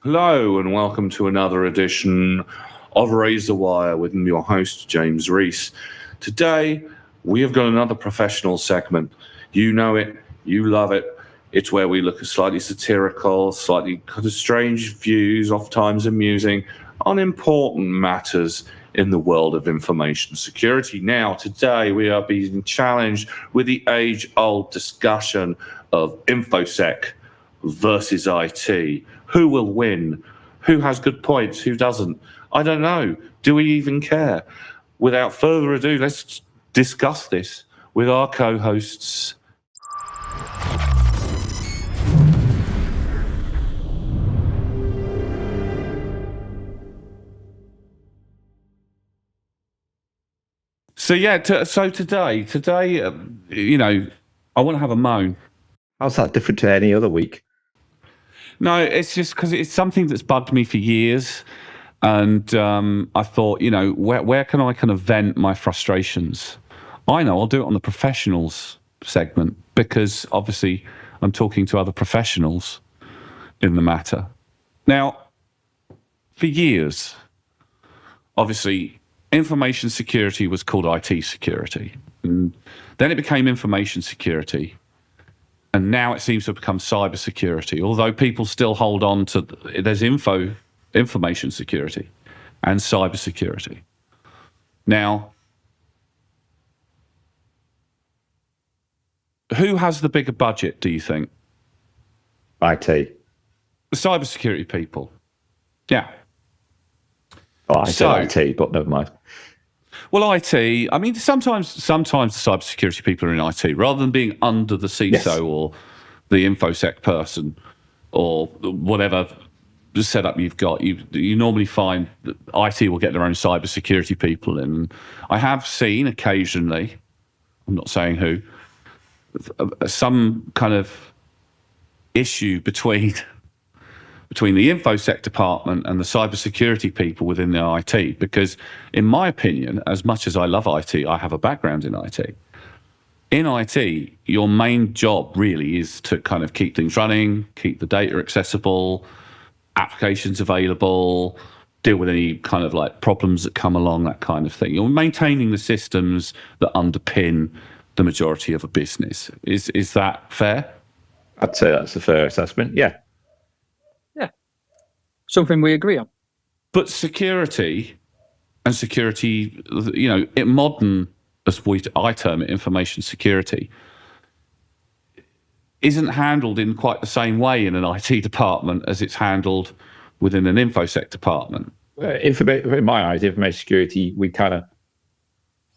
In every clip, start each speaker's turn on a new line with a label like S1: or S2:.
S1: Hello and welcome to another edition of Razorwire with your host, James Reese. Today, we have got another professional segment. You know it, you love it. It's where we look at slightly satirical, slightly kind of strange views, oftentimes amusing, on important matters in the world of information security. Now, today, we are being challenged with the age-old discussion of InfoSec versus IT. Who will win? Who has good points? Who doesn't? I don't know. Do we even care? Without further ado, let's discuss this with our co-hosts. So today, I want to have a moan.
S2: How's that different to any other week?
S1: No, it's just because it's something that's bugged me for years. And I thought, where can I kind of vent my frustrations? I know I'll do it on the professionals segment because obviously I'm talking to other professionals in the matter. Now, for years, obviously, information security was called IT security. And then it became information security. And now it seems to have become cybersecurity, although people still hold on to, there's information security and cybersecurity. Now, who has the bigger budget, do you think?
S2: IT.
S1: The cybersecurity people. Yeah.
S2: Oh, I said IT, but never mind.
S1: Well, IT, I mean, sometimes the cybersecurity people are in IT, rather than being under the CISO or the InfoSec person or whatever setup you've got. You normally find that IT will get their own cybersecurity people in. I have seen occasionally, I'm not saying who, some kind of issue between the InfoSec department and the cybersecurity people within the IT, because in my opinion, as much as I love IT, I have a background in IT. In IT, your main job really is to kind of keep things running, keep the data accessible, applications available, deal with any kind of like problems that come along, that kind of thing. You're maintaining the systems that underpin the majority of a business. Is that fair?
S2: I'd say that's a fair assessment, yeah.
S3: Something we agree on.
S1: But security, modern, as I term it, information security, isn't handled in quite the same way in an IT department as it's handled within an InfoSec department.
S2: In my eyes, information security, we kind of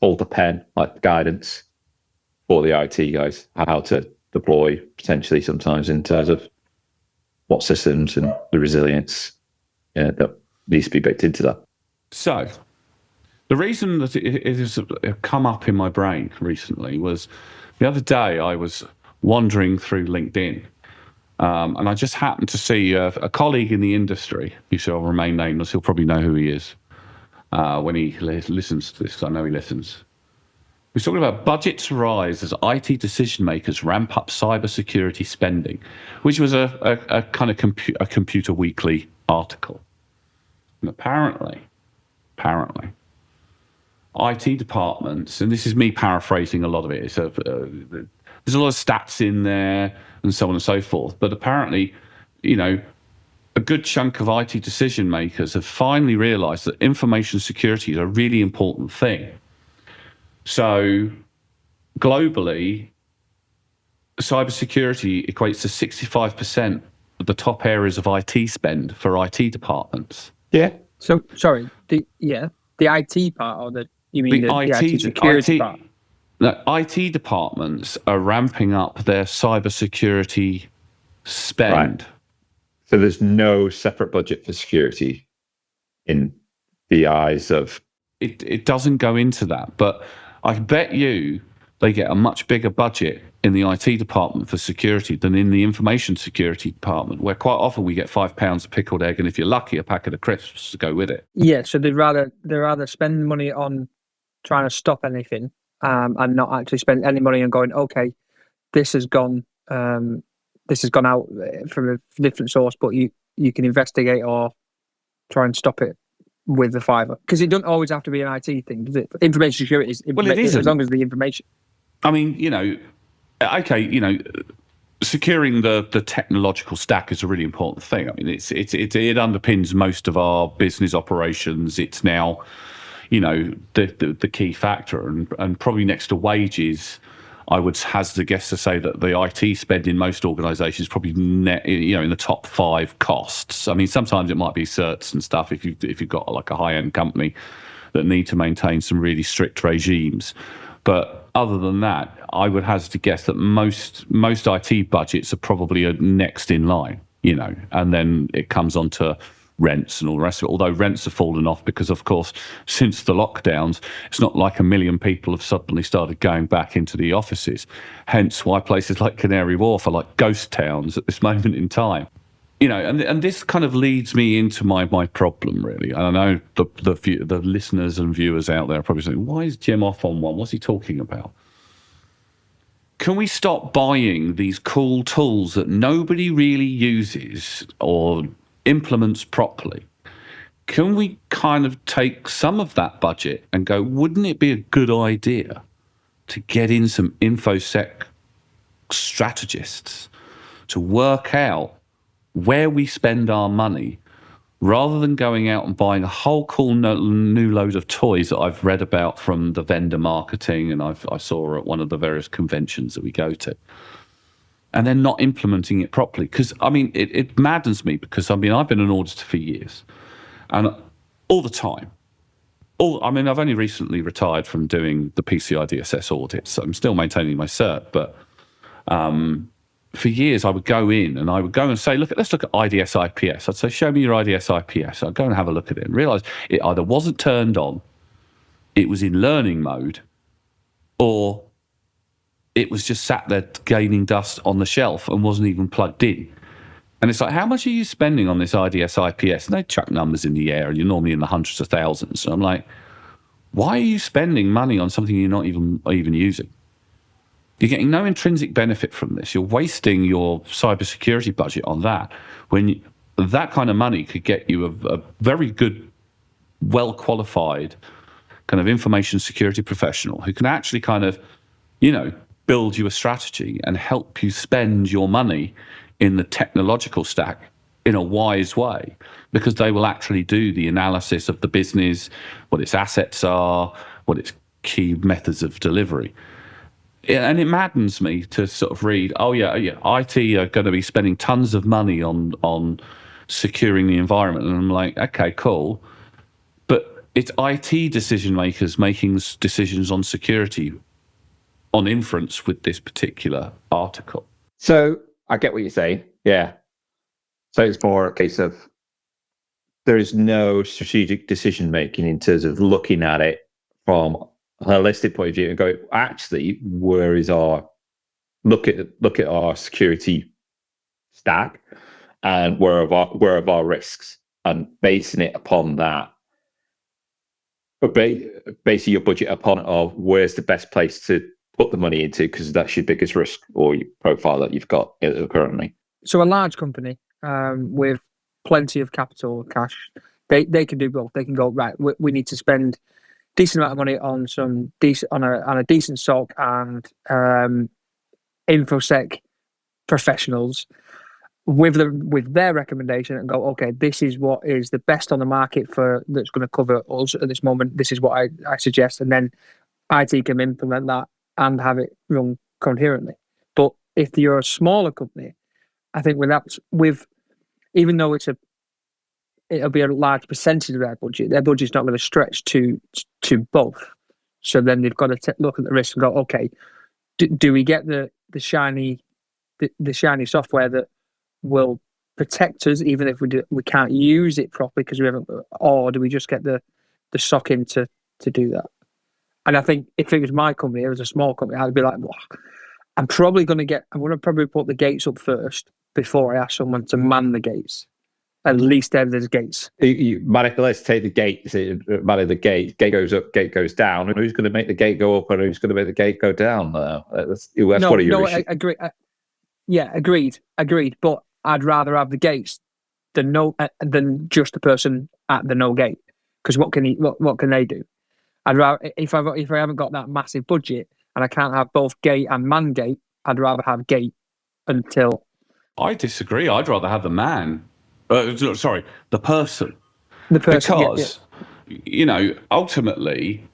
S2: hold the pen, like guidance for the IT guys, how to deploy potentially sometimes in terms of what systems and the resilience that needs to be baked into that.
S1: So, the reason that it has come up in my brain recently was the other day I was wandering through LinkedIn and I just happened to see a colleague in the industry, who shall remain nameless, he'll probably know who he is when he listens to this, because I know he listens. We're talking about budgets rise as IT decision makers ramp up cybersecurity spending, which was a kind of Computer Weekly article. And apparently, IT departments, and this is me paraphrasing a lot of it, there's a lot of stats in there and so on and so forth, but apparently, a good chunk of IT decision makers have finally realized that information security is a really important thing. So globally, cybersecurity equates to 65% of the top areas of IT spend for IT departments.
S2: Yeah.
S3: So, sorry, the IT part, or the IT security part?
S1: No, IT departments are ramping up their cybersecurity spend.
S2: Right. So there's no separate budget for security in the eyes of...
S1: It doesn't go into that, but I bet you they get a much bigger budget in the IT department for security than in the information security department, where quite often we get £5 a pickled egg, and if you're lucky, a packet of crisps to go with it.
S3: Yeah, so they'd rather spend money on trying to stop anything and not actually spend any money on going, okay, this has gone out from a different source, but you can investigate or try and stop it with the fiver? Because it doesn't always have to be an IT thing, does it? Information security is
S1: Well, it isn't.
S3: as long as the information.
S1: I mean, okay, securing the technological stack is a really important thing. I mean, it underpins most of our business operations. It's now, the key factor, and probably next to wages, I would hazard a guess to say that the IT spend in most organisations is probably in the top 5 costs. I mean, sometimes it might be certs and stuff if you've got like a high-end company that need to maintain some really strict regimes. But other than that, I would hazard to guess that most IT budgets are probably next in line, and then it comes on to rents and all the rest of it. Although rents have fallen off because, of course, since the lockdowns, it's not like 1 million people have suddenly started going back into the offices. Hence why places like Canary Wharf are like ghost towns at this moment in time. And this kind of leads me into my problem, really. And I know the listeners and viewers out there are probably saying, why is Jim off on one? What's he talking about? Can we stop buying these cool tools that nobody really uses or implements properly? Can we kind of take some of that budget and go, wouldn't it be a good idea to get in some InfoSec strategists to work out where we spend our money, rather than going out and buying a whole cool new load of toys that I've read about from the vendor marketing and I saw at one of the various conventions that we go to, and then not implementing it properly? Because, I mean, it maddens me, because, I mean, I've been an auditor for years, and all the time, I've only recently retired from doing the PCI DSS audits, so I'm still maintaining my cert, but for years I would go in and I would go and say, let's look at IDS IPS. I'd say, show me your IDS IPS. I'd go and have a look at it and realise it either wasn't turned on, it was in learning mode, or it was just sat there gaining dust on the shelf and wasn't even plugged in. And it's like, how much are you spending on this IDS IPS? And they chuck numbers in the air and you're normally in the hundreds of thousands. And I'm like, why are you spending money on something you're not even using? You're getting no intrinsic benefit from this. You're wasting your cybersecurity budget on that, when that kind of money could get you a very good, well-qualified kind of information security professional who can actually kind of, build you a strategy and help you spend your money in the technological stack in a wise way, because they will actually do the analysis of the business, what its assets are, what its key methods of delivery. And it maddens me to sort of read, IT are going to be spending tons of money on securing the environment. And I'm like, okay, cool. But it's IT decision makers making decisions on security on inference with this particular article.
S2: So I get what you're saying. Yeah. So it's more a case of there is no strategic decision making in terms of looking at it from a holistic point of view and go, actually, where is our look at our security stack and where are our risks, and basing it upon that. But basing your budget upon of where's the best place to put the money into, because that's your biggest risk or your profile that you've got currently.
S3: So a large company with plenty of capital, cash, they can do both. They can go, right, we need to spend decent amount of money on some on a decent SOC and InfoSec professionals with their recommendation, and go, okay, this is what is the best on the market that's going to cover us at this moment. This is what I suggest, and then IT can implement that and have it run coherently. But if you're a smaller company, I think even though it'll be a large percentage of their budget's not going to stretch to both. So then they've got to look at the risk and go, okay, do we get the shiny software that will protect us even if we can't use it properly because we haven't, or do we just get the SOC in to do that? And I think if it was my company, it was a small company, I'd be like, well, I'm going to probably put the gates up first before I ask someone to man the gates. At least there's gates.
S2: Let's take the gate. The gate goes up, gate goes down. And who's going to make the gate go up and who's going to make the gate go down? That's one of your issues.
S3: Agreed. Agreed. But I'd rather have the gates than just the person at the no gate. Because what can they do? I'd rather if I haven't got that massive budget and I can't have both gate and man gate, I'd rather have gate until.
S1: I disagree. I'd rather have the man. Sorry, the person.
S3: The person,
S1: because you know, ultimately,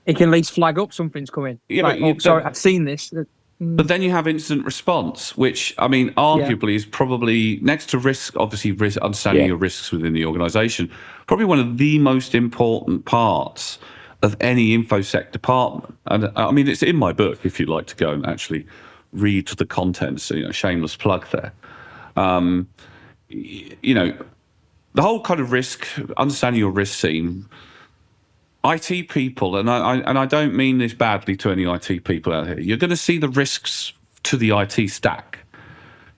S3: it can at least flag up something's coming.
S1: Yeah,
S3: like,
S1: but
S3: sorry, I've seen this.
S1: But then you have instant response, which I mean, arguably is probably next to risk. Obviously, understanding your risks within the organisation, probably one of the most important parts of any infosec department. And I mean, it's in my book if you'd like to go and actually read the contents. So, you know, shameless plug there. You know, the whole kind of risk, understanding your risk scene. IT people, and I don't mean this badly to any IT people out here, you're going to see the risks to the IT stack.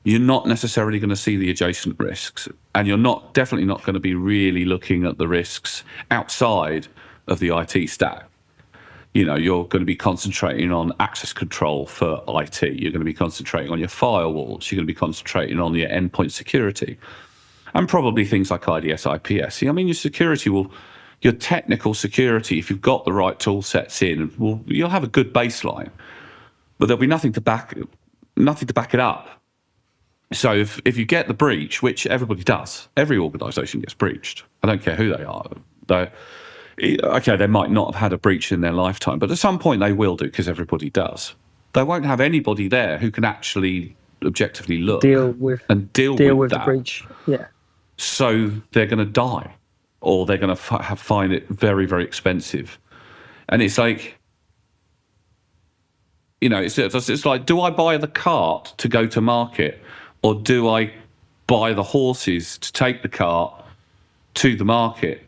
S1: You're not necessarily going to see the adjacent risks, and you're definitely not going to be really looking at the risks outside of the IT stack. You know, you're going to be concentrating on access control for IT. You're going to be concentrating on your firewalls. You're going to be concentrating on your endpoint security, and probably things like IDS, IPS. I mean, your technical security, if you've got the right tool sets in, you'll have a good baseline, but there'll be nothing to back it up. So if you get the breach, which everybody does, every organisation gets breached. I don't care who they are. They might not have had a breach in their lifetime, but at some point they will do, because everybody does. They won't have anybody there who can actually objectively look
S3: deal with
S1: that.
S3: the breach. Yeah.
S1: So they're going to die. Or they're going to find it very, very expensive. And it's like, you know, it's like, do I buy the cart to go to market, or do I buy the horses to take the cart to the market?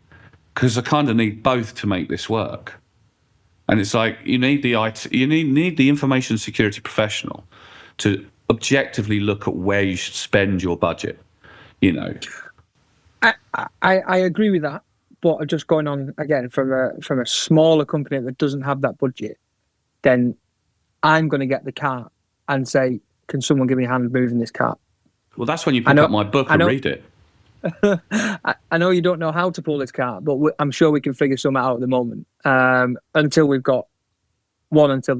S1: Because I kind of need both to make this work. And it's like, you need the information security professional to objectively look at where you should spend your budget, you know.
S3: I agree with that, but just going on again from a smaller company that doesn't have that budget, then I'm going to get the cart and say, "Can someone give me a hand moving this cart?"
S1: Well, that's when you pick up my book and read it.
S3: I know you don't know how to pull this cart, but I'm sure we can figure something out at the moment. Until the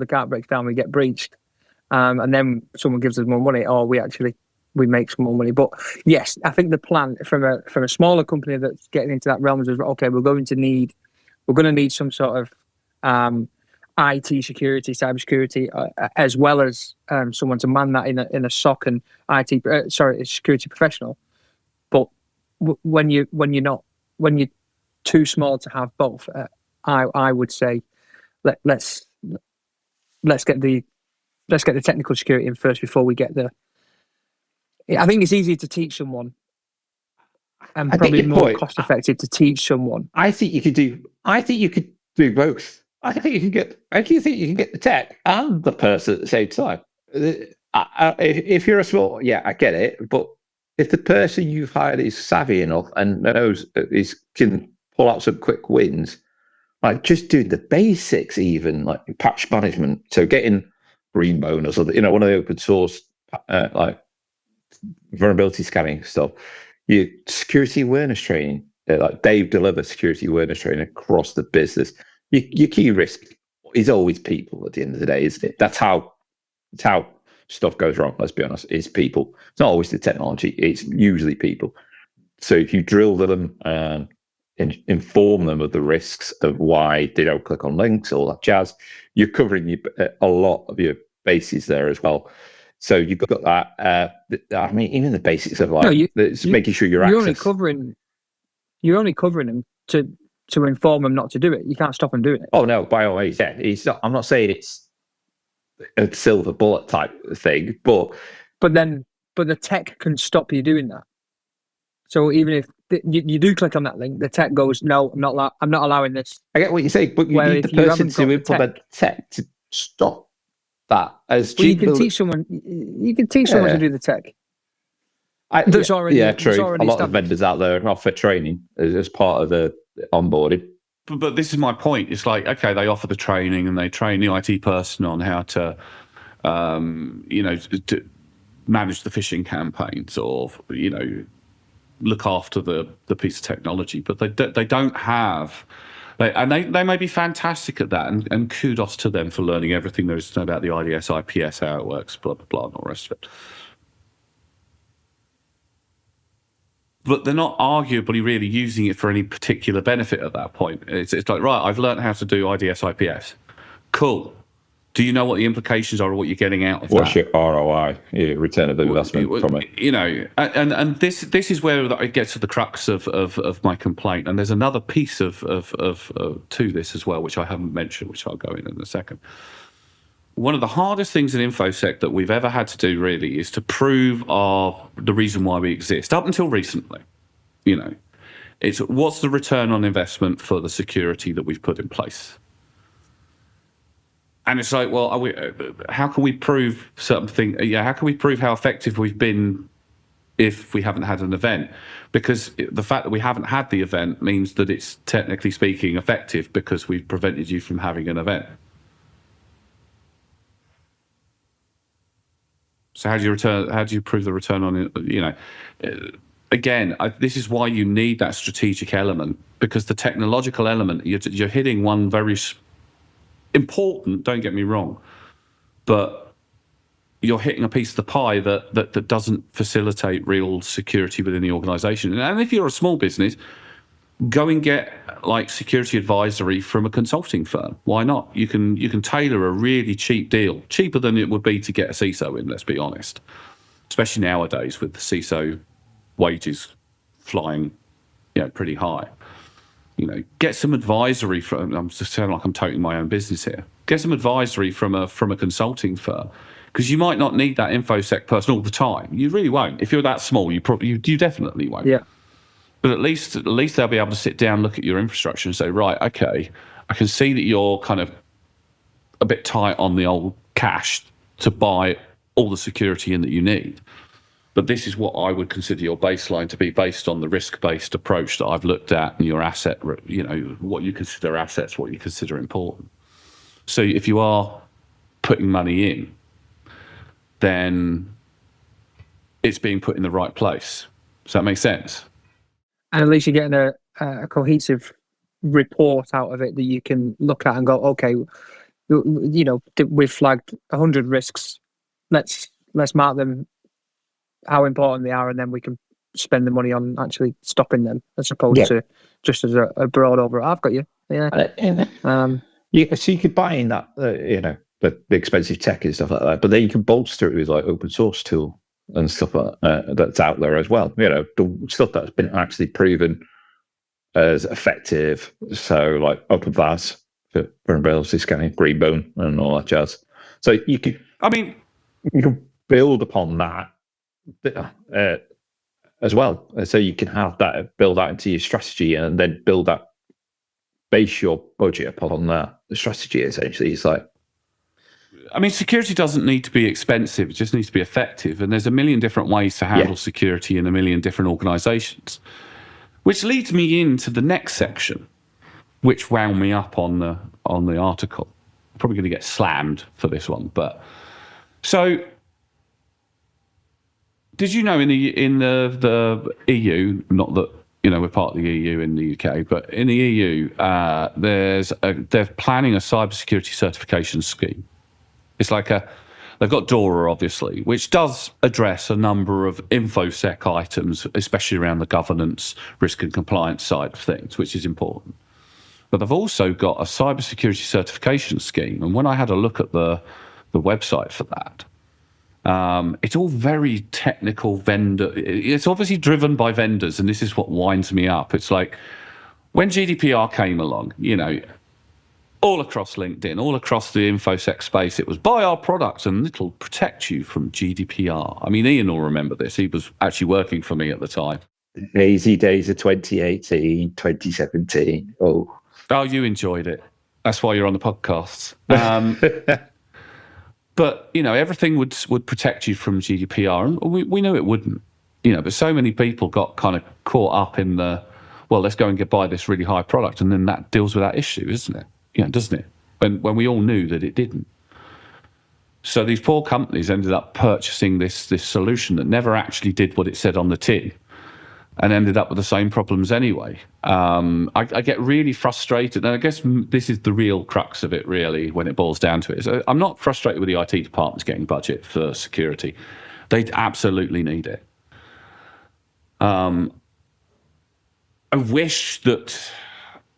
S3: cart breaks down, we get breached, and then someone gives us more money, or we make some more money. But yes, I think the plan from a smaller company that's getting into that realm is, okay, we're going to need some sort of IT security, cybersecurity, as well as someone to man that in a SOC and a security professional. But when you're too small to have both, I would say let's get the technical security in first before we get the. I think it's easier to teach someone, and probably more cost effective to teach someone.
S2: I think you could do both. I think you can get the tech and the person at the same time. If you're a small, I get it. But if the person you've hired is savvy enough and knows can pull out some quick wins, like just doing the basics, even like patch management, so getting green bonus or one of the open source like vulnerability scanning stuff, your security awareness training, like Dave delivers security awareness training across the business. Your key risk is always people at the end of the day, isn't it? That's how stuff goes wrong, let's be honest, is people. It's not always the technology, it's usually people. So if you drill them and inform them of the risks of why they don't click on links, all that jazz, you're covering a lot of your bases there as well. So you've got that. I mean, even the basics of making sure you're
S3: only covering them to inform them not to do it. You can't stop them doing it.
S2: Oh no, by all means, I'm not saying it's a silver bullet type thing, but
S3: the tech can stop you doing that. So even if you do click on that link, the tech goes, "No, I'm not allowing this."
S2: I get what you say, but you need the person to implement tech to stop that.
S3: You can teach someone. You can teach someone to do the tech. True.
S2: A lot of vendors out there offer training as part of the onboarding.
S1: But this is my point. It's like, okay, they offer the training and they train the IT person on how to, to manage the phishing campaigns, or look after the piece of technology, but they don't have. They may be fantastic at that, and kudos to them for learning everything there is to know about the IDS, IPS, how it works, blah, blah, blah, and all the rest of it. But they're not arguably really using it for any particular benefit at that point. It's like, right, I've learned how to do IDS, IPS. Cool. Do you know what the implications are or what you're getting out of that?
S2: What's your ROI, your return of investment from it?
S1: You know, and this is where it gets to the crux of my complaint. And there's another piece to this as well, which I haven't mentioned, which I'll go in a second. One of the hardest things in InfoSec that we've ever had to do really is to prove the reason why we exist. Up until recently, you know, it's what's the return on investment for the security that we've put in place? And it's like, well, how can we prove something? Yeah, how can we prove how effective we've been if we haven't had an event? Because the fact that we haven't had the event means that it's technically speaking effective because we've prevented you from having an event. So how do you prove the return on it? You know, again, this is why you need that strategic element, because the technological element, you're hitting one very important, don't get me wrong, but you're hitting a piece of the pie that doesn't facilitate real security within the organization. And if you're a small business, go and get like security advisory from a consulting firm. Why not? You can tailor a really cheap deal, cheaper than it would be to get a CISO in, let's be honest, especially nowadays with the CISO wages flying, you know, pretty high. You know, get some advisory from. I'm just sounding like I'm toting my own business here. Get some advisory from a consulting firm, because you might not need that InfoSec person all the time. You really won't. If you're that small, you definitely won't.
S3: Yeah.
S1: But at least they'll be able to sit down, look at your infrastructure, and say, right, okay, I can see that you're kind of a bit tight on the old cash to buy all the security in that you need. But this is what I would consider your baseline to be, based on the risk-based approach that I've looked at, and your asset, you know, what you consider assets, what you consider important. So if you are putting money in, then it's being put in the right place. Does that make sense?
S3: And at least you're getting a cohesive report out of it that you can look at and go, okay, you know, we've flagged 100 risks. Let's mark them, how important they are, and then we can spend the money on actually stopping them, as opposed to just as a broad over. I've got you. Yeah.
S2: So you could buy in that, you know, the expensive tech and stuff like that, but then you can bolster it with like open source tool and stuff like that's out there as well. You know, the stuff that's been actually proven as effective. So like OpenVAS for vulnerability scanning, Greenbone, and all that jazz. So you can build upon that as well. So you can have that, build that into your strategy, and then base your budget upon that. The strategy essentially is like,
S1: I mean, security doesn't need to be expensive. It just needs to be effective. And there's a million different ways to handle security in a million different organizations, which leads me into the next section, which wound me up on the article. I'm probably going to get slammed for this one, but so did you know in the EU, not that, you know, we're part of the EU in the UK, but in the EU, they're planning a cybersecurity certification scheme. It's like they've got DORA, obviously, which does address a number of InfoSec items, especially around the governance, risk and compliance side of things, which is important. But they've also got a cybersecurity certification scheme. And when I had a look at the website for that, it's all very technical vendor. It's obviously driven by vendors, and this is what winds me up. It's like when GDPR came along, you know, all across LinkedIn, all across the InfoSec space, it was buy our products and it'll protect you from GDPR. I mean, Iain will remember this. He was actually working for me at the time.
S2: The hazy days of 2018, 2017. Oh,
S1: you enjoyed it. That's why you're on the podcasts. But, you know, everything would protect you from GDPR. And we knew it wouldn't, you know, but so many people got kind of caught up in let's go and buy this really high product. And then that deals with that issue, isn't it? You know, doesn't it? When we all knew that it didn't. So these poor companies ended up purchasing this solution that never actually did what it said on the tin. and ended up with the same problems anyway. I get really frustrated, and I guess this is the real crux of it, really, when it boils down to it. So I'm not frustrated with the IT departments getting budget for security. They absolutely need it. I wish that,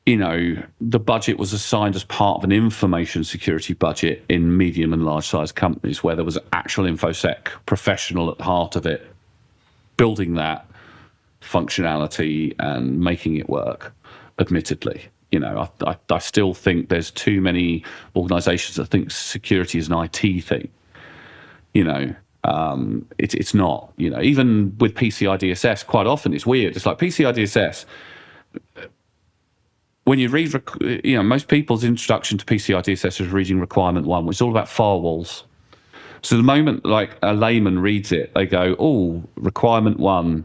S1: the budget was assigned as part of an information security budget in medium and large-sized companies where there was an actual InfoSec professional at the heart of it, building that functionality and making it work. Admittedly, I still think there's too many organizations that think security is an IT thing. It's not. Even with PCI DSS, quite often it's weird. It's like PCI DSS. When you read, most people's introduction to PCI DSS is reading requirement 1, which is all about firewalls. So the moment like a layman reads it, they go, "Oh, requirement 1.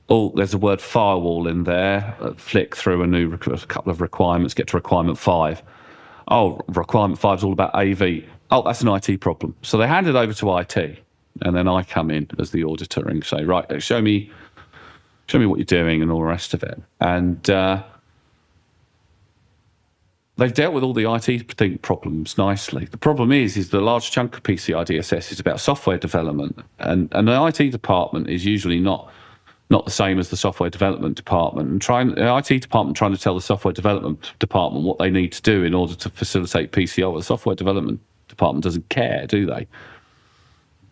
S1: Oh, there's a word firewall in there." Flick through a couple of requirements, get to requirement 5. Oh, requirement 5 is all about AV. Oh, that's an IT problem. So they hand it over to IT, and then I come in as the auditor and say, "Right, show me what you're doing," and all the rest of it. And they've dealt with all the IT problems nicely. The problem is the large chunk of PCI DSS is about software development, and the IT department is usually not the same as the software development department. And the IT department trying to tell the software development department what they need to do in order to facilitate PCI. The software development department doesn't care, do they?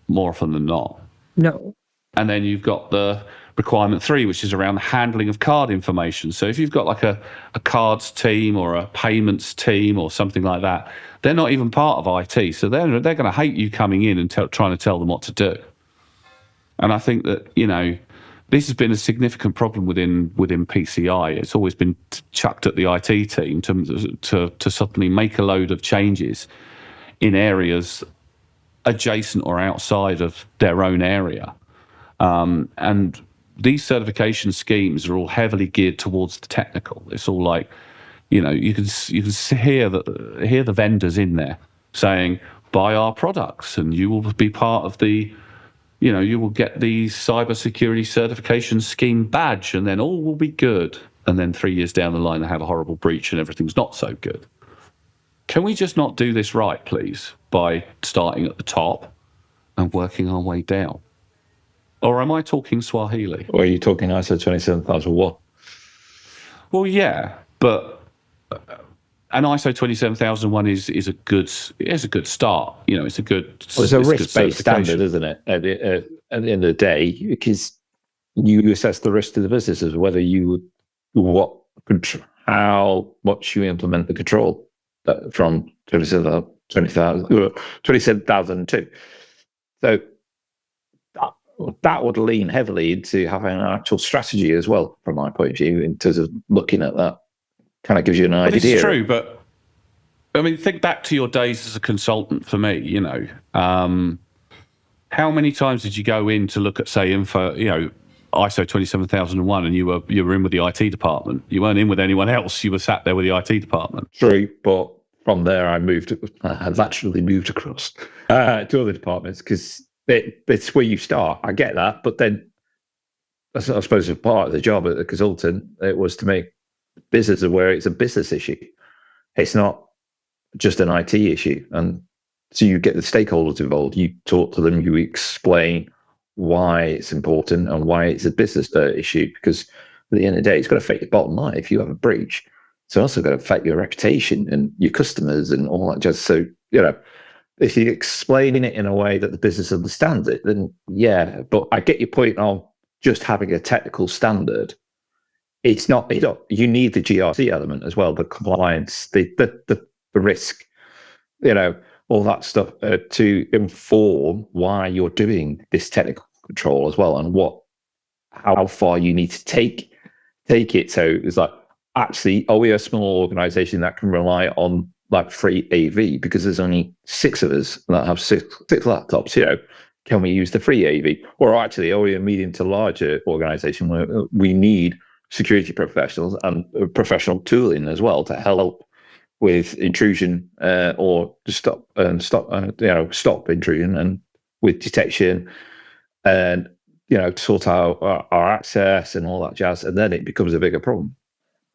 S1: More often than not.
S3: No.
S1: And then you've got the requirement 3, which is around the handling of card information. So if you've got like a cards team or a payments team or something like that, they're not even part of IT. So they're going to hate you coming in and trying to tell them what to do. And I think that, this has been a significant problem within PCI. It's always been chucked at the IT team to suddenly make a load of changes in areas adjacent or outside of their own area. And these certification schemes are all heavily geared towards the technical. It's all like, you can hear the vendors in there saying, "Buy our products and you will be part of the, you will get the cybersecurity certification scheme badge, and then all will be good." And then 3 years down the line, they have a horrible breach and everything's not so good. Can we just not do this right, please, by starting at the top and working our way down? Or am I talking Swahili?
S2: Or are you talking ISO 27001?
S1: Well, yeah, but an ISO 27001 is a good start. It's a good.
S2: Well, it's a risk-based standard, isn't it? At the end of the day, because you assess the risk to the business as whether how much you implement the control from 27,002. So that would lean heavily into having an actual strategy as well, from my point of view, in terms of looking at that. Kind of gives you an idea.
S1: This is true, but I mean, think back to your days as a consultant. For me, how many times did you go in to look at, say, ISO 27001, and you were in with the IT department? You weren't in with anyone else. You were sat there with the IT department.
S2: True, but from there, I laterally moved across to other departments because it's where you start. I get that, but then I suppose as part of the job as a consultant, it was to make business aware it's a business issue. It's not just an IT issue. And so you get the stakeholders involved. You talk to them. You explain why it's important and why it's a business issue. Because at the end of the day, it's got to affect your bottom line. If you have a breach, it's also got to affect your reputation and your customers and all that. Just so if you explain it in a way that the business understands it, then yeah. But I get your point on just having a technical standard. It's not. You need the GRC element as well, the compliance, the risk, all that stuff to inform why you're doing this technical control as well, and how far you need to take it. So it's like, actually, are we a small organization that can rely on like free AV because there's only 6 of us that have six laptops? Can we use the free AV? Or actually, are we a medium to larger organization where we need security professionals and professional tooling as well to help with intrusion or to stop intrusion, and with detection and sort out our access and all that jazz, and then it becomes a bigger problem.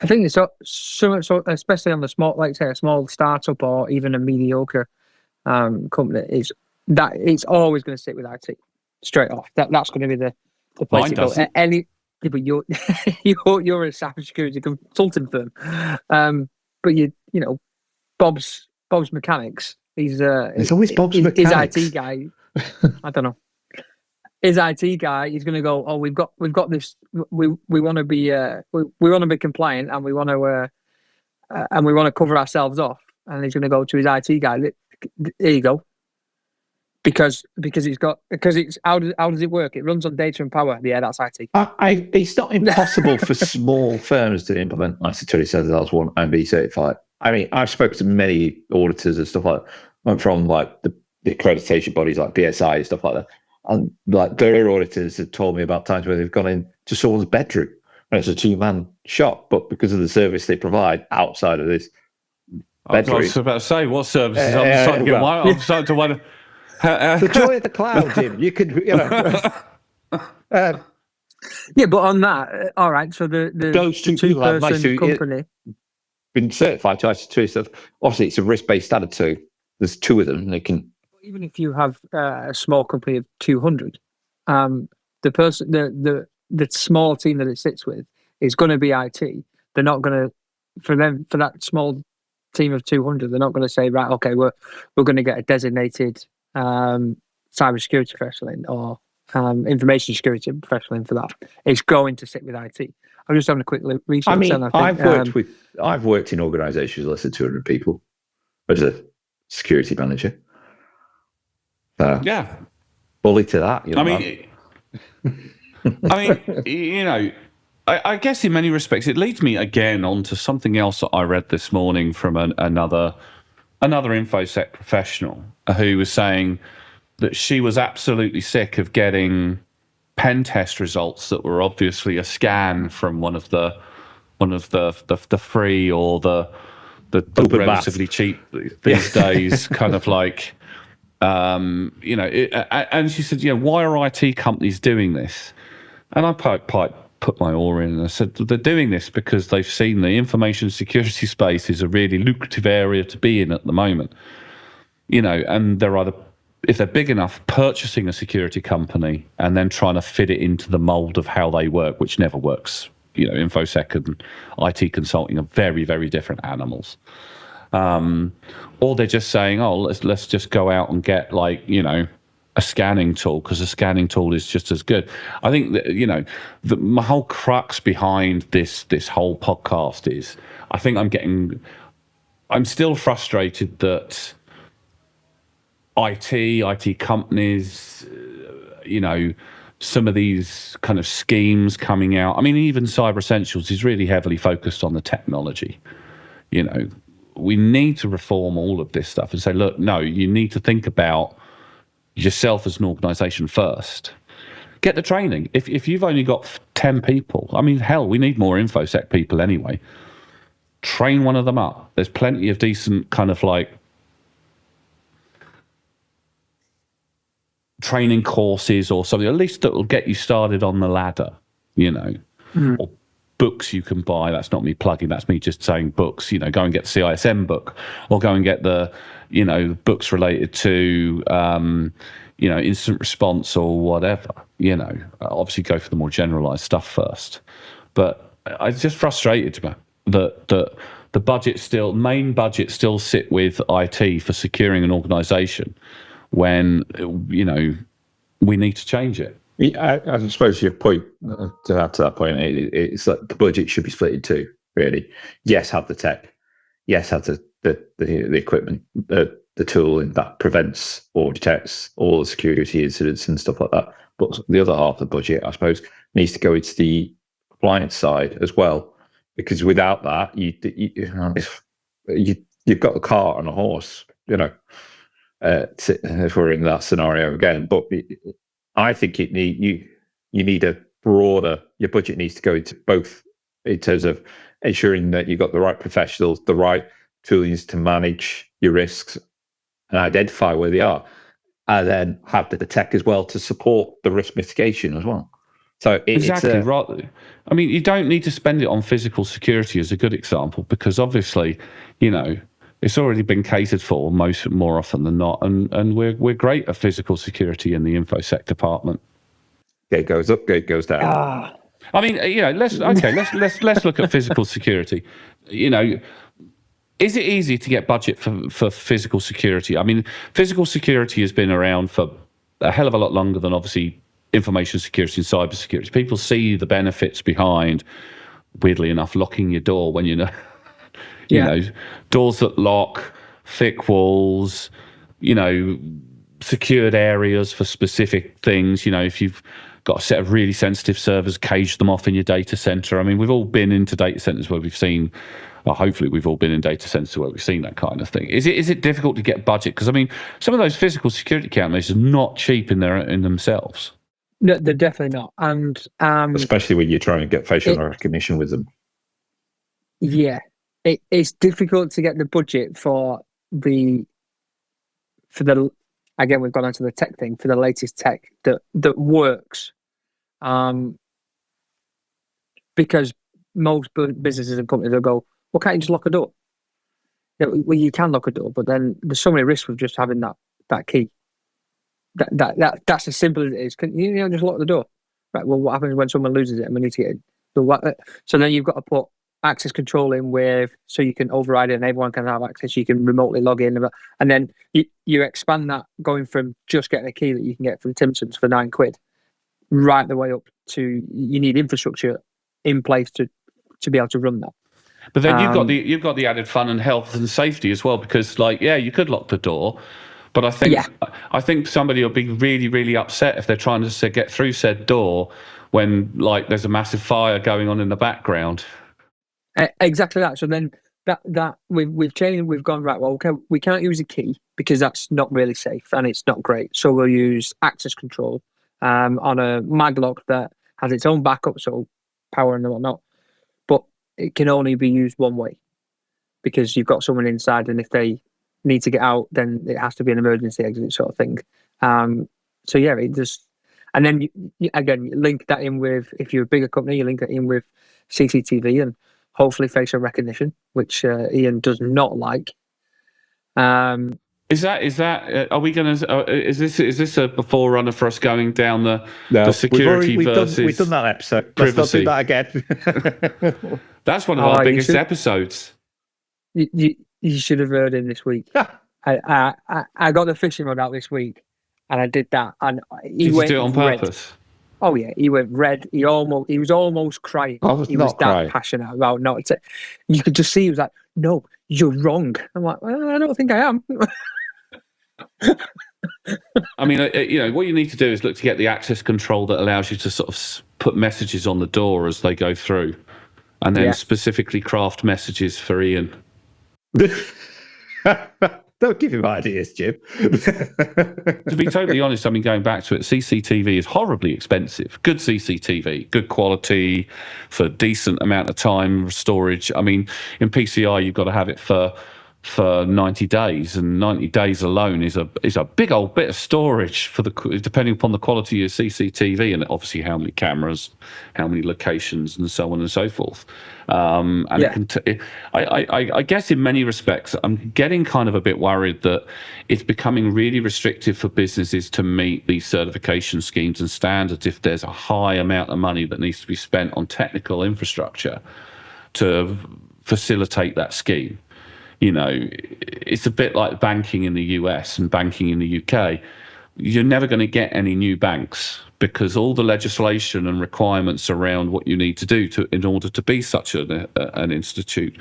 S3: I think it's so especially on the small, like say a small startup or even a mediocre company, it's always going to sit with IT straight off. That's going to be the place to go. But you're you're a cybersecurity consulting firm, but Bob's Mechanics. He's
S2: always Bob's Mechanics.
S3: His IT guy. I don't know. His IT guy is going to go. Oh, we've got this. We want to be we want to be compliant, and we want to cover ourselves off. And he's going to go to his IT guy. There you go. Because it's how does it work? It runs on data and power. Yeah, that's IT.
S2: It's not impossible for small firms to implement ISO 27001 and be certified. I mean, I've spoken to many auditors and stuff like that from like the accreditation bodies like BSI and stuff like that. And like their auditors have told me about times where they've gone into someone's bedroom and it's a 2-man shop, but because of the service they provide outside of this bedroom.
S1: I was about to say, what services? I'm starting to wonder.
S2: The joy of the cloud, Jim. You could,
S3: yeah, but on that, all right. So
S2: those two people have
S3: company
S2: been certified to ISO 27001. Obviously, it's a risk-based standard too. There's 2 of them. They can.
S3: Even if you have a small company of 200, the person, the small team that it sits with is going to be IT. They're not going to, for that small team of 200, they're not going to say, right, okay, we're going to get a designated cybersecurity professional in, or information security professional in for that. It's going to sit with IT. I'm just having a quick research.
S2: I mean, I've worked in organisations less than 200 people as a security manager.
S1: Yeah,
S2: bully to that.
S1: I guess in many respects it leads me again onto something else that I read this morning from another InfoSec professional who was saying that she was absolutely sick of getting pen test results that were obviously a scan from one of the free or the relatively cheap these days kind of like. And she said, why are IT companies doing this? And I put my oar in and I said, they're doing this because they've seen the information security space is a really lucrative area to be in at the moment. And they're either, if they're big enough, purchasing a security company and then trying to fit it into the mold of how they work, which never works. InfoSec and IT consulting are very, very different animals. Or they're just saying, oh, let's just go out and get a scanning tool because a scanning tool is just as good. I think that my whole crux behind this whole podcast is I think I'm still frustrated that IT companies, some of these kind of schemes coming out. I mean, even Cyber Essentials is really heavily focused on the technology. We need to reform all of this stuff and say, look, no, you need to think about yourself as an organisation first. Get the training. If you've only got 10 people, I mean, hell, we need more InfoSec people anyway. Train one of them up. There's plenty of decent kind of like training courses or something, at least that will get you started on the ladder, or books you can buy. That's not me plugging, that's me just saying books. Go and get the CISM book, or go and get the books related to incident response or whatever. Obviously go for the more generalized stuff first. But I'm just frustrated that the main budget still sit with IT for securing an organization when we need to change it.
S2: I suppose your point, to add to that point, it's like the budget should be split in 2, really. Yes, have the tech. Yes, have the equipment, the tooling that prevents or detects all the security incidents and stuff like that. But the other half of the budget, I suppose, needs to go into the compliance side as well. Because without that, you've got a cart and a horse, if we're in that scenario again. But I think you need a broader. Your budget needs to go into both, in terms of ensuring that you've got the right professionals, the right tools to manage your risks, and identify where they are. and then have the tech as well to support the risk mitigation as well. So
S1: Exactly right. I mean, you don't need to spend it on physical security as a good example, because obviously, it's already been catered for more often than not, and we're great at physical security in the infosec department.
S2: Gate goes up, gate goes down.
S1: I mean, let's look at physical security. Is it easy to get budget for physical security? I mean, physical security has been around for a hell of a lot longer than obviously information security and cybersecurity. People see the benefits behind, weirdly enough, locking your door when doors that lock, thick walls, secured areas for specific things. If you've got a set of really sensitive servers, cage them off in your data center. I mean, we've all been into data centers where we've seen, or hopefully we've all been in data centers where we've seen that kind of thing. Is it difficult to get budget? Because I mean, some of those physical security countermeasures are not cheap in themselves.
S3: No, they're definitely not, and
S2: especially when you're trying to get facial recognition with them.
S3: Yeah, it's difficult to get the budget for the. Again, we've gone onto the tech thing, for the latest tech that works, because most businesses and companies will go, "Well, can't you just lock a door?" Well, you can lock a door, but then there's so many risks with just having that key. That's as simple as it is. Can you just lock the door? Right. Well, what happens when someone loses it and we need to get in? So then you've got to put access control in so you can override it and everyone can have access. You can remotely log in, and then you expand that, going from just getting a key that you can get from Timson's for £9, right the way up to you need infrastructure in place to be able to run that.
S1: But then you've got the added fun and health and safety as well, because you could lock the door. But I think somebody will be really, really upset if they're trying to get through said door when there's a massive fire going on in the background.
S3: Exactly that. So then that we've changed. We've gone right. Well, okay, we can't use a key because that's not really safe and it's not great. So we'll use access control on a maglock that has its own backup, so power and whatnot. But it can only be used one way because you've got someone inside, and if they need to get out, then it has to be an emergency exit sort of thing. So yeah, it just, and then you link that in with, if you're a bigger company, you link it in with CCTV and hopefully facial recognition, which Iain does not like.
S1: Is that? Are we going to? Is this a forerunner for us going down the security
S2: we've done that episode.
S1: Privacy.
S2: Let's not do that again.
S1: That's one of our biggest episodes.
S3: You should have heard him this week. I got the fishing rod out this week, and I did that. And he
S1: did
S3: went
S1: you do it on purpose?
S3: Oh yeah, he went red. He was almost crying. He was that passionate about not. You could just see he was like, "No, you're wrong." I'm like, well, I don't think I am.
S1: I mean, what you need to do is look to get the access control that allows you to sort of put messages on the door as they go through, and then specifically craft messages for Iain.
S2: Don't give him ideas, Jim.
S1: To be totally honest, I mean, going back to it, CCTV is horribly expensive. Good CCTV, good quality for a decent amount of time storage. I mean, in PCI, you've got to have it for 90 days, and 90 days alone is a big old bit of storage depending upon the quality of your CCTV and obviously how many cameras, how many locations, and so on and so forth. I guess in many respects, I'm getting kind of a bit worried that it's becoming really restrictive for businesses to meet these certification schemes and standards if there's a high amount of money that needs to be spent on technical infrastructure to facilitate that scheme. It's a bit like banking in the US and banking in the UK. You're never going to get any new banks because all the legislation and requirements around what you need to do in order to be such an institute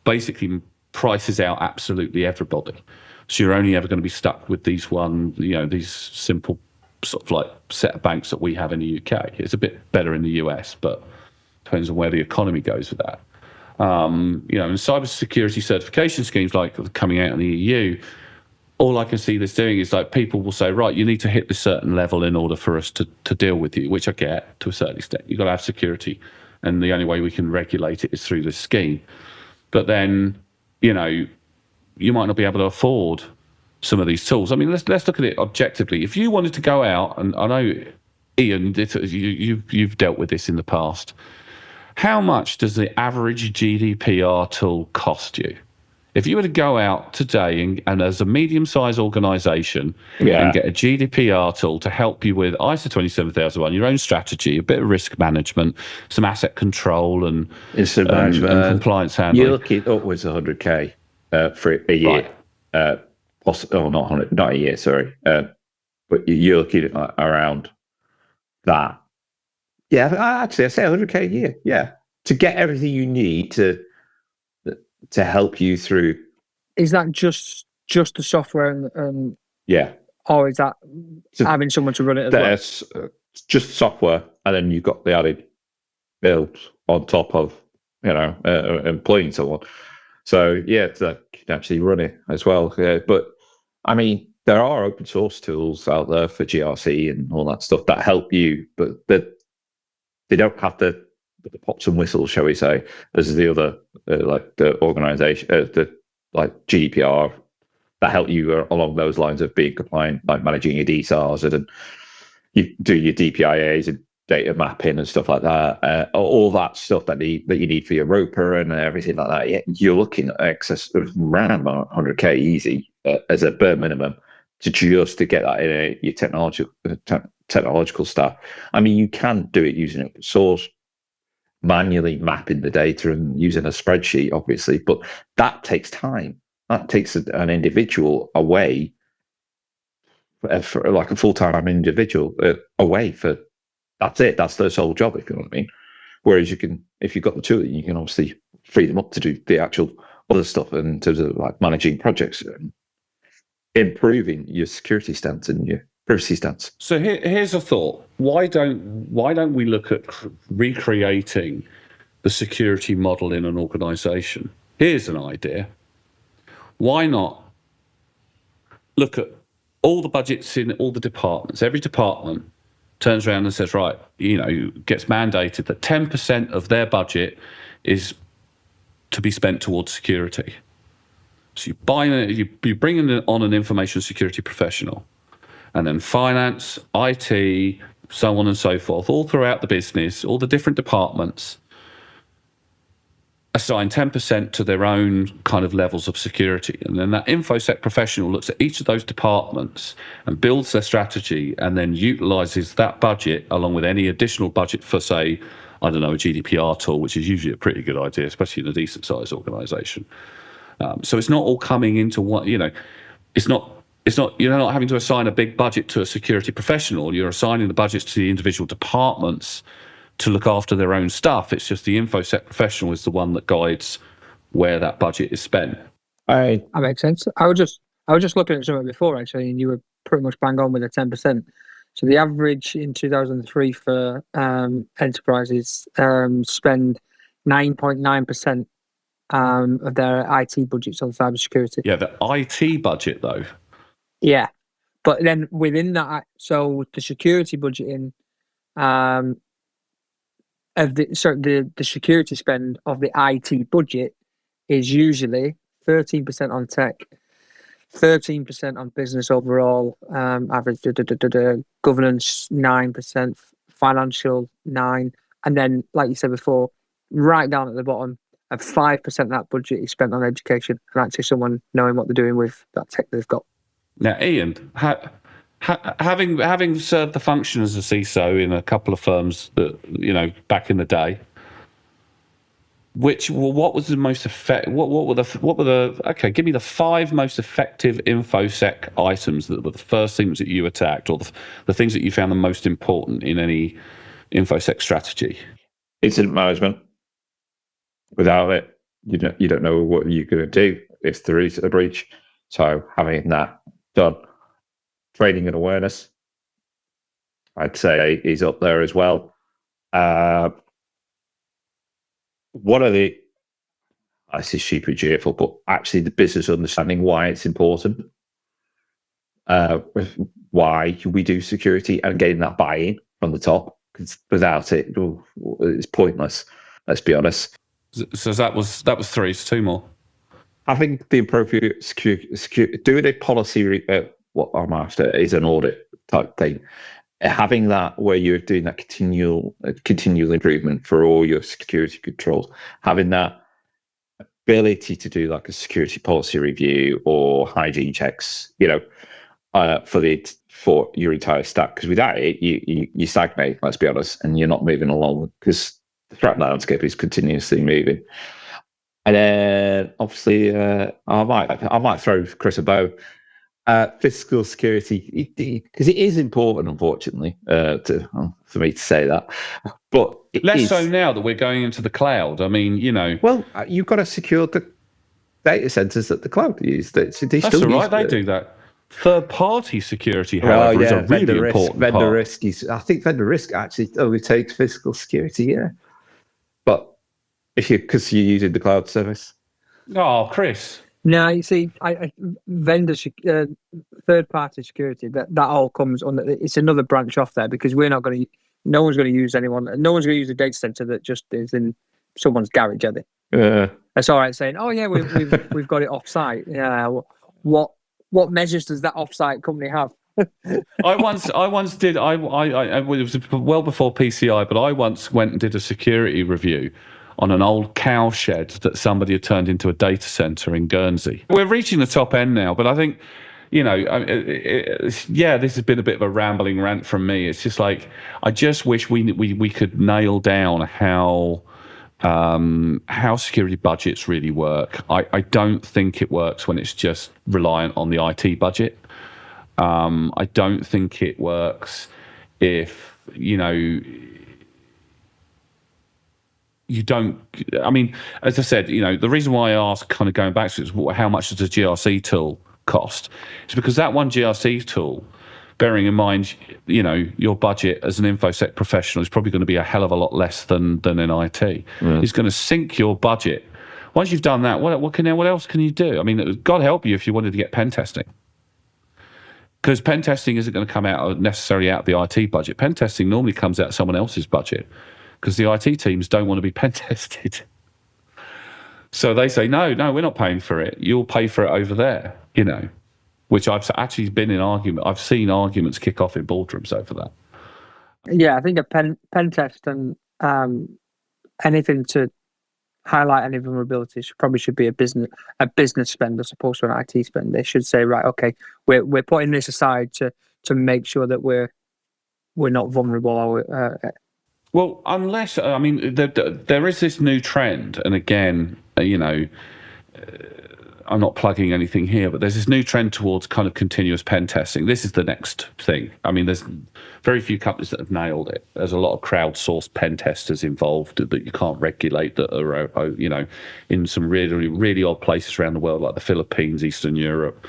S1: basically prices out absolutely everybody. So you're only ever going to be stuck with these simple sort of like set of banks that we have in the UK. It's a bit better in the US, but depends on where the economy goes with that. And cybersecurity certification schemes like coming out in the EU, all I can see this doing is people will say, right, you need to hit this certain level in order for us to deal with you, which I get to a certain extent. You've got to have security, and the only way we can regulate it is through this scheme. But then, you might not be able to afford some of these tools. I mean, let's look at it objectively. If you wanted to go out, and I know, Iain, you've dealt with this in the past. How much does the average GDPR tool cost you? If you were to go out today and as a medium-sized organisation and get a GDPR tool to help you with ISO 27001, your own strategy, a bit of risk management, some asset control and compliance handling.
S2: You're looking upwards of 100K for a year. Right. Not a year, sorry. But you're looking at around that. Yeah, actually, I say 100K a year. Yeah, to get everything you need to help you through.
S3: Is that just the software and
S2: yeah,
S3: or is that having someone to run it as
S2: well? Just software, and then you've got the added build on top of employing someone. So yeah, that can actually run it as well. Yeah, but I mean, there are open source tools out there for GRC and all that stuff that help you, but they don't have the pots and whistles, shall we say, as the other like the organization, the like GDPR that help you along those lines of being compliant, like managing your DSARs and you do your DPIAs and data mapping and stuff like that. All that stuff that you need for your ROPA and everything like that. Yeah, you're looking at excess of around 100K easy as a bare minimum to get that in your technological staff. I mean, you can do it using open source, manually mapping the data and using a spreadsheet, obviously, but that takes time. That takes an individual away, for like a full-time individual away for. That's it. That's their sole job, if you know what I mean. Whereas you can, if you've got the tool, you can obviously free them up to do the actual other stuff in terms of like managing projects and improving your security stance and your privacy stance.
S1: So here's a thought. Why don't we look at recreating the security model in an organization? Here's an idea. Why not look at all the budgets in all the departments? Every department turns around and says, right, gets mandated that 10% of their budget is to be spent towards security. So you bring on an information security professional, and then finance, IT, so on and so forth, all throughout the business, all the different departments assign 10% to their own kind of levels of security. And then that InfoSec professional looks at each of those departments and builds their strategy and then utilizes that budget along with any additional budget for, say, I don't know, a GDPR tool, which is usually a pretty good idea, especially in a decent sized organization. So it's not all coming into what, it's not, you're not having to assign a big budget to a security professional. You're assigning the budgets to the individual departments to look after their own stuff. It's just the InfoSec professional is the one that guides where that budget is spent.
S3: That makes sense. I was just looking at something before, actually, and you were pretty much bang on with the 10%. So the average in 2003 for enterprises spend 9.9% of their IT budgets on cybersecurity.
S1: Yeah, the IT budget, though.
S3: Yeah, but then within that, so the security budgeting the security spend of the IT budget is usually 13% on tech, 13% on business overall, average governance 9%, financial 9%, and then, like you said before, right down at the bottom, of 5% of that budget is spent on education and actually someone knowing what they're doing with that tech they've got.
S1: Now, Iain, having served the function as a CISO in a couple of firms that back in the day, what was the most effective? Okay, give me the 5 most effective InfoSec items that were the first things that you attacked, or the things that you found the most important in any InfoSec strategy.
S2: Incident management. Without it, you don't know what you're going to do if there is a breach. So having that done. Training and awareness, I'd say, is up there as well. One of the, this is super cheerful, but actually the business understanding why it's important, why we do security, and getting that buy-in from the top. Because without it, it's pointless. Let's be honest.
S1: So that was 3. So 2 more.
S2: having the appropriate security, doing a policy, what I'm after is an audit type thing. Having that where you're doing that continual improvement for all your security controls, having that ability to do like a security policy review or hygiene checks, for your entire stack. Because without it, you stagnate. Let's be honest, and you're not moving along because the threat landscape is continuously moving. And then obviously, I might throw Chris a bow. Physical security, because it is important, unfortunately, for me to say that. But
S1: less so now that we're going into the cloud. I mean,
S2: Well, you've got to secure the data centers that the cloud use. That's
S1: all right. They do that. Third-party security, however, is a really important part.
S2: Vendor risk. I think vendor risk actually only takes physical security. Yeah, but because you're using the cloud service.
S1: Oh, Chris.
S3: No, you see, third-party security, that all comes on. It's another branch off there because no one's going to use no one's going to use a data center that just is in someone's garage, are they? That's all right saying, oh yeah, we've got it off-site. Yeah, what measures does that off-site company have?
S1: I once did. It was well before PCI, but I once went and did a security review on an old cow shed that somebody had turned into a data center in Guernsey. We're reaching the top end now, but I think, this has been a bit of a rambling rant from me. It's just like, I just wish we could nail down how security budgets really work. I don't think it works when it's just reliant on the IT budget. I don't think it works if, you don't. I mean, as I said, the reason why I asked, kind of going back to it, is how much does a GRC tool cost? It's because that one GRC tool, bearing in mind, your budget as an InfoSec professional is probably going to be a hell of a lot less than in IT. It's going to sink your budget. Once you've done that, what else can you do? I mean, God help you if you wanted to get pen testing. Because pen testing isn't going to come necessarily out of the IT budget. Pen testing normally comes out of someone else's budget, because the IT teams don't want to be pen tested. So they say, no, we're not paying for it. You'll pay for it over there, which I've actually been in argument. I've seen arguments kick off in boardrooms over that.
S3: Yeah, I think a pen test and anything to highlight any vulnerabilities probably should be a business spend as opposed to an IT spend. They should say, right, okay, we're putting this aside to make sure that we're not vulnerable or
S1: well, unless, I mean, there is this new trend, and again, I'm not plugging anything here, but there's this new trend towards kind of continuous pen testing. This is the next thing. I mean, there's very few companies that have nailed it. There's a lot of crowdsourced pen testers involved that you can't regulate, that are, in some really, really odd places around the world, like the Philippines, Eastern Europe,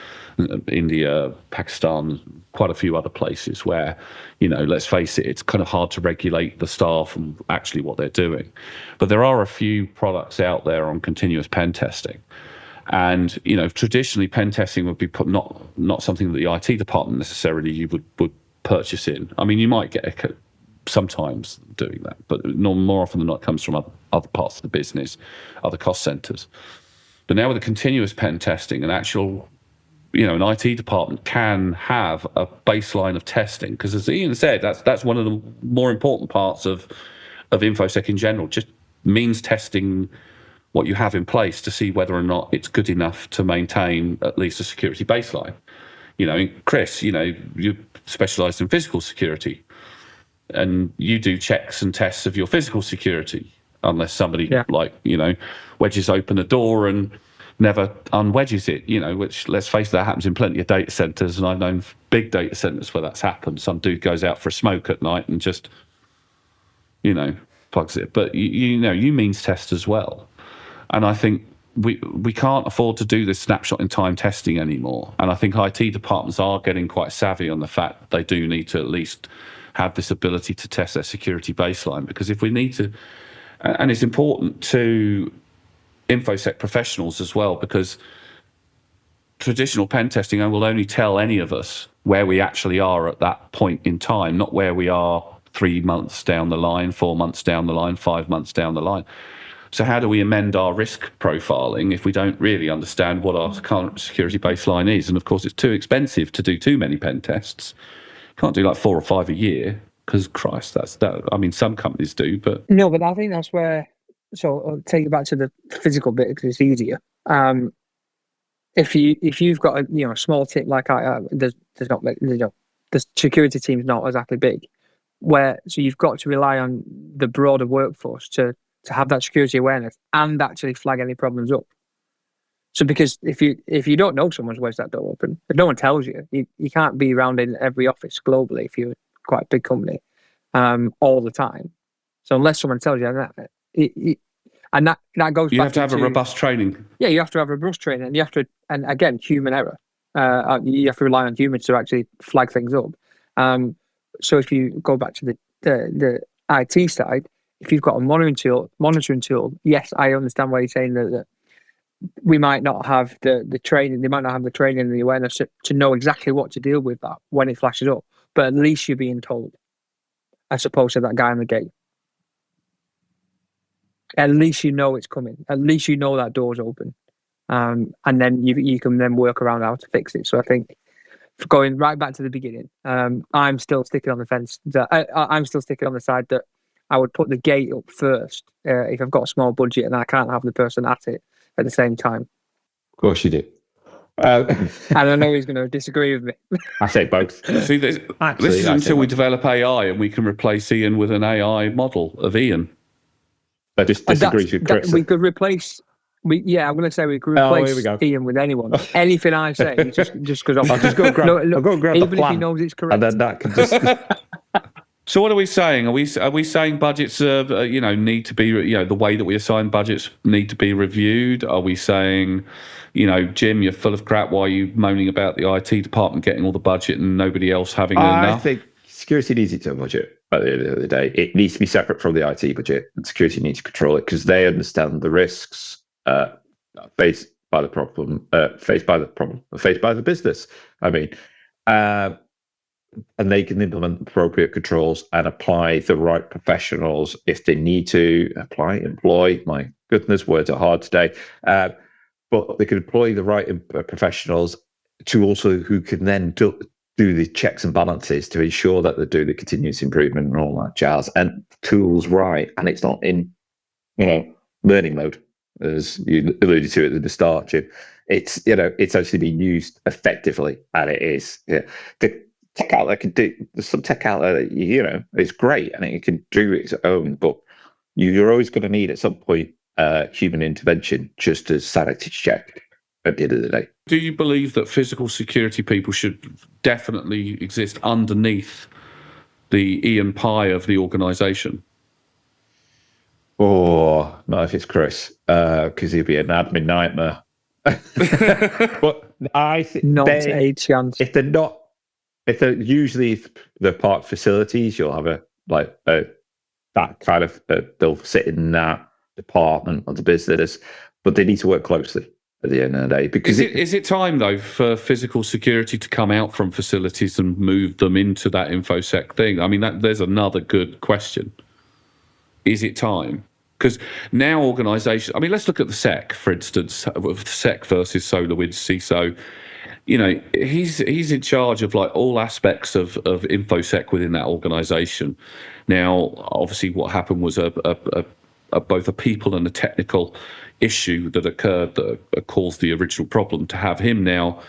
S1: India, Pakistan, quite a few other places where, let's face it, it's kind of hard to regulate the staff and actually what they're doing. But there are a few products out there on continuous pen testing. And, traditionally pen testing would be not something that the IT department necessarily you would purchase in. I mean, you might get sometimes doing that, but more often than not, it comes from other parts of the business, other cost centers. But now with the continuous pen testing, an actual, an IT department can have a baseline of testing, because as Ian said, that's one of the more important parts of InfoSec in general, just means testing what you have in place to see whether or not it's good enough to maintain at least a security baseline. Chris, you're specialised in physical security, and you do checks and tests of your physical security, unless somebody wedges open a door and never unwedges it, which, let's face it, that happens in plenty of data centers, and I've known big data centers where that's happened. Some dude goes out for a smoke at night and just, plugs it. But you means test as well, and I think we can't afford to do this snapshot in time testing anymore. And I think IT departments are getting quite savvy on the fact that they do need to at least have this ability to test their security baseline, because if we need to, and it's important to InfoSec professionals as well, because traditional pen testing will only tell any of us where we actually are at that point in time, not where we are 3 months down the line, 4 months down the line, 5 months down the line. So how do we amend our risk profiling if we don't really understand what our current security baseline is? And of course, it's too expensive to do too many pen tests. Can't do like 4 or 5 a year because, Christ, that. I mean, some companies do, but
S3: No, but I think that's where. So I'll take you back to the physical bit because it's easier. If you've got a small team like the security team's not exactly big, so you've got to rely on the broader workforce to have that security awareness and actually flag any problems up. So because if you don't know someone's where's that door open, if no one tells you, you can't be around in every office globally if you're quite a big company all the time. So unless someone tells you that, and that goes.
S1: You
S3: back
S1: have to have a robust training.
S3: Yeah, you have to have robust training, and you have to, and again, human error. You have to rely on humans to actually flag things up. So if you go back to the IT side, if you've got a monitoring tool, yes, I understand why you're saying that we might not have the training. They might not have the training and the awareness to know exactly what to deal with that when it flashes up. But at least you're being told, as opposed to that guy on the gate. At least you know it's coming. At least you know that door's open, and then you can then work around how to fix it. So I think, going right back to the beginning, I'm still sticking on the fence. I'm still sticking on the side that I would put the gate up first if I've got a small budget and I can't have the person at it at the same time.
S2: Of course you do.
S3: And I know he's going to disagree with me.
S2: I say both.
S1: See, this is until we develop AI and we can replace Iain with an AI model of Iain.
S2: That just disagrees with Chris.
S3: We could replace. I'm going to say we could replace Iain with anyone. Anything I say, just because
S2: I'll just go grab. I'll go grab
S3: even
S2: the plan,
S3: if he knows it's correct.
S2: and then that can just.
S1: So what are we saying? Are we saying budgets need to be the way that we assign budgets need to be reviewed? Are we saying, Jim, you're full of crap. Why are you moaning about the IT department getting all the budget and nobody else having enough?
S2: I think security needs its own budget. At the end of the day, it needs to be separate from the IT budget, and security needs to control it because they understand the risks faced by the problem, faced by the business. I mean, and they can implement appropriate controls and apply the right professionals if they need to employ. My goodness, words are hard today. But they can employ the right professionals who can then do the checks and balances to ensure that they do the continuous improvement and all that jazz, and tools right. And it's not in, learning mode, as you alluded to at the start, Jim. It's actually being used effectively, and it is. Yeah. The tech out there can do. There's some tech out there that it's great and it can do its own, but you're always going to need at some point human intervention just as sanity check at the end of the day.
S1: Do you believe that physical security people should definitely exist underneath the Iain Pye of the organisation?
S2: Oh, not if it's Chris, because he'd be an admin nightmare. But I think
S3: not a chance.
S2: If they're part facilities, you'll have that kind of they'll sit in that department of the business, but they need to work closely at the end of the day. Because
S1: is it time though for physical security to come out from facilities and move them into that infosec thing? I mean, there's another good question. Is it time? Because now organisations, I mean, let's look at the SEC, for instance, SEC versus SolarWinds CISO. He's in charge of all aspects of infosec within that organisation. Now, obviously, what happened was both a people and a technical issue that occurred that caused the original problem. To have him now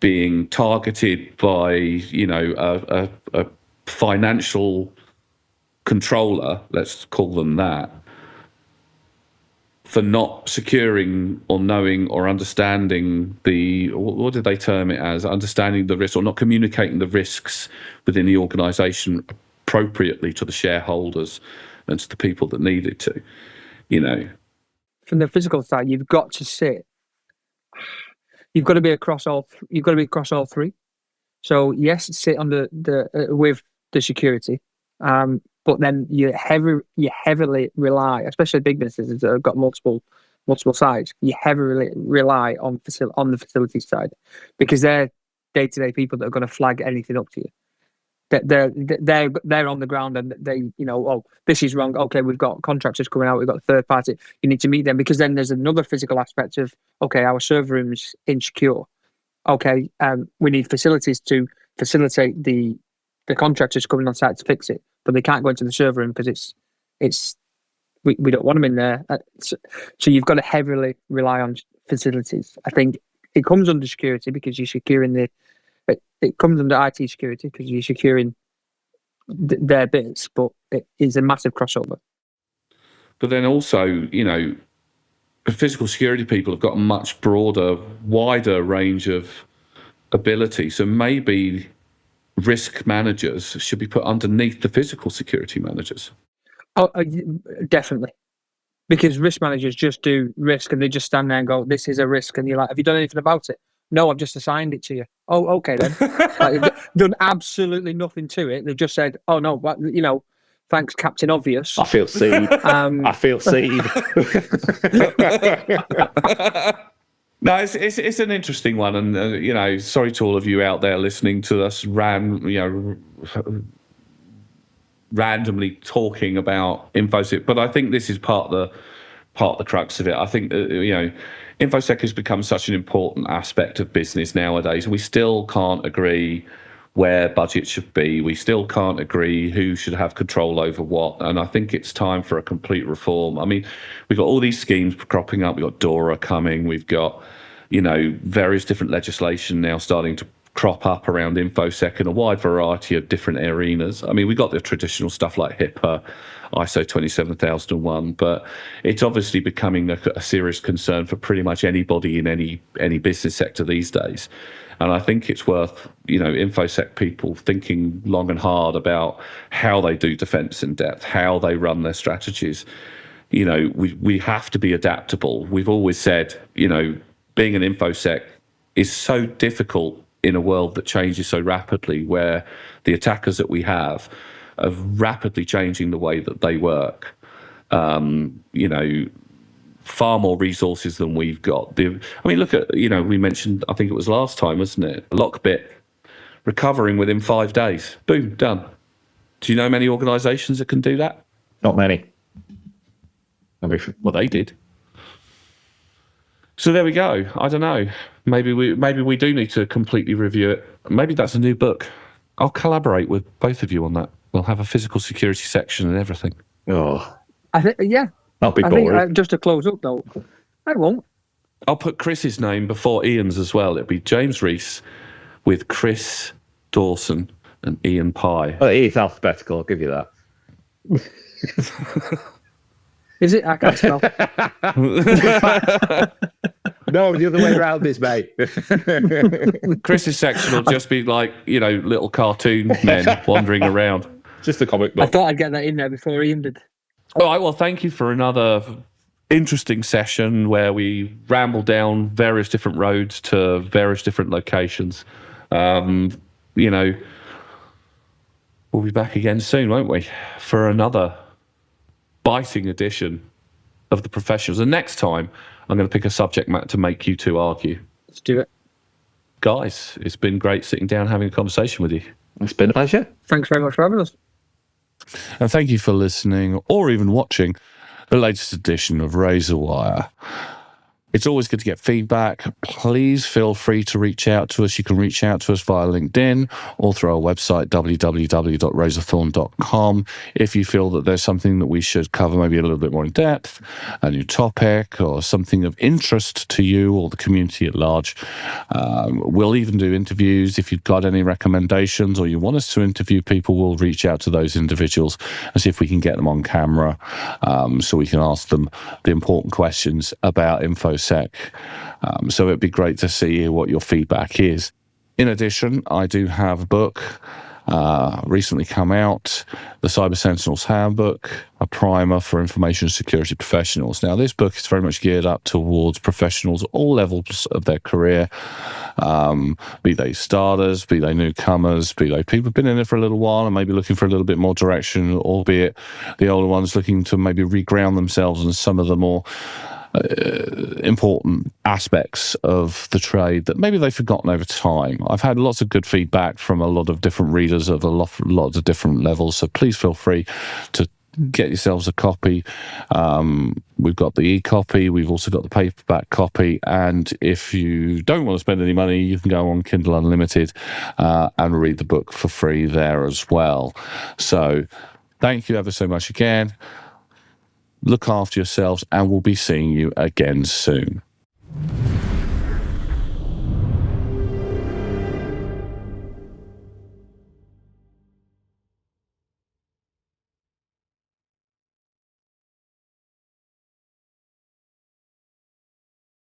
S1: being targeted by a financial controller, let's call them that, for not securing or knowing or understanding what did they term it as, understanding the risk or not communicating the risks within the organisation appropriately to the shareholders and to the people that needed to,
S3: From the physical side, you've got to sit. You've got to be across all. You've got to be across all three. So yes, sit under with the security, but then you heavily rely, especially big businesses that have got multiple sides. You heavily rely on the facility side because they're day-to-day people that are going to flag anything up to you. they're on the ground and they, oh, this is wrong. Okay, we've got contractors coming out. We've got a third party. You need to meet them, because then there's another physical aspect of, okay, our server room's insecure. Okay, we need facilities to facilitate the contractors coming on site to fix it, but they can't go into the server room because we don't want them in there. So you've got to heavily rely on facilities. I think it comes under security because you're securing it comes under IT security because you're securing their bits, but it is a massive crossover.
S1: But then also, the physical security people have got a much broader, wider range of ability. So maybe risk managers should be put underneath the physical security managers.
S3: Oh, definitely. Because risk managers just do risk and they just stand there and go, this is a risk. And you're like, have you done anything about it? No, I've just assigned it to you. Oh, okay then. Like, done absolutely nothing to it. They've just said, oh no, but, thanks, Captain Obvious.
S2: I feel seen. I feel seen.
S1: No, it's an interesting one, and sorry to all of you out there listening to us randomly talking about InfoSec, but I think this is part of the crux of it. I think InfoSec has become such an important aspect of business nowadays. We still can't agree where budget should be. We still can't agree who should have control over what. And I think it's time for a complete reform. I mean, we've got all these schemes cropping up. We've got DORA coming. We've got, various different legislation now starting to crop up around InfoSec in a wide variety of different arenas. I mean, we've got the traditional stuff like HIPAA, ISO 27001, but it's obviously becoming a serious concern for pretty much anybody in any business sector these days. And I think it's worth, InfoSec people thinking long and hard about how they do defense in depth, how they run their strategies. We have to be adaptable. We've always said, being an InfoSec is so difficult in a world that changes so rapidly, where the attackers that we have are rapidly changing the way that they work. Far more resources than we've got. Look at, we mentioned, I think it was last time, wasn't it? Lockbit recovering within 5 days. Boom, done. Do you know many organisations that can do that?
S2: Not many.
S1: Well, they did. So there we go. I don't know. Maybe we do need to completely review it. Maybe that's a new book. I'll collaborate with both of you on that. We'll have a physical security section and everything.
S2: Oh,
S3: I think, yeah.
S2: That'll be boring.
S3: I think, just to close up though, I won't.
S1: I'll put Chris's name before Ian's as well. It'll be James Reese with Chris Dawson and Ian Pye.
S2: Well, it is alphabetical. I'll give you that.
S3: Is it? I can't spell.
S2: No, the other way around this, mate.
S1: Chris's section will just be like, little cartoon men wandering around.
S2: Just a comic book.
S3: I thought I'd get that in there before Ian did.
S1: All right, well, thank you for another interesting session where we ramble down various different roads to various different locations. We'll be back again soon, won't we, for another biting edition of The Professionals. And next time, I'm going to pick a subject matter to make you two argue.
S3: Let's do it.
S1: Guys, it's been great sitting down having a conversation with you.
S2: It's been a pleasure.
S3: Thanks very much for having us.
S1: And thank you for listening or even watching the latest edition of Razorwire. It's always good to get feedback. Please feel free to reach out to us. You can reach out to us via LinkedIn or through our website, www.razorthorn.com. If you feel that there's something that we should cover maybe a little bit more in depth, a new topic or something of interest to you or the community at large. We'll even do interviews. If you've got any recommendations or you want us to interview people, we'll reach out to those individuals and see if we can get them on camera so we can ask them the important questions about InfoSec. So it'd be great to see what your feedback is. In addition, I do have a book recently come out, the Cyber Sentinels Handbook, a primer for information security professionals. Now, this book is very much geared up towards professionals at all levels of their career, be they starters, be they newcomers, be they people who've been in it for a little while and maybe looking for a little bit more direction, albeit the older ones looking to maybe reground themselves in some of the more
S4: important aspects of the trade that maybe they've forgotten over time. I've had lots of good feedback from a lot of different readers of lots of different levels, so please feel free to get yourselves a copy. We've got the e-copy, we've also got the paperback copy, and if you don't want to spend any money, you can go on Kindle Unlimited and read the book for free there as well. So thank you ever so much again. Look after yourselves, and we'll be seeing you again soon.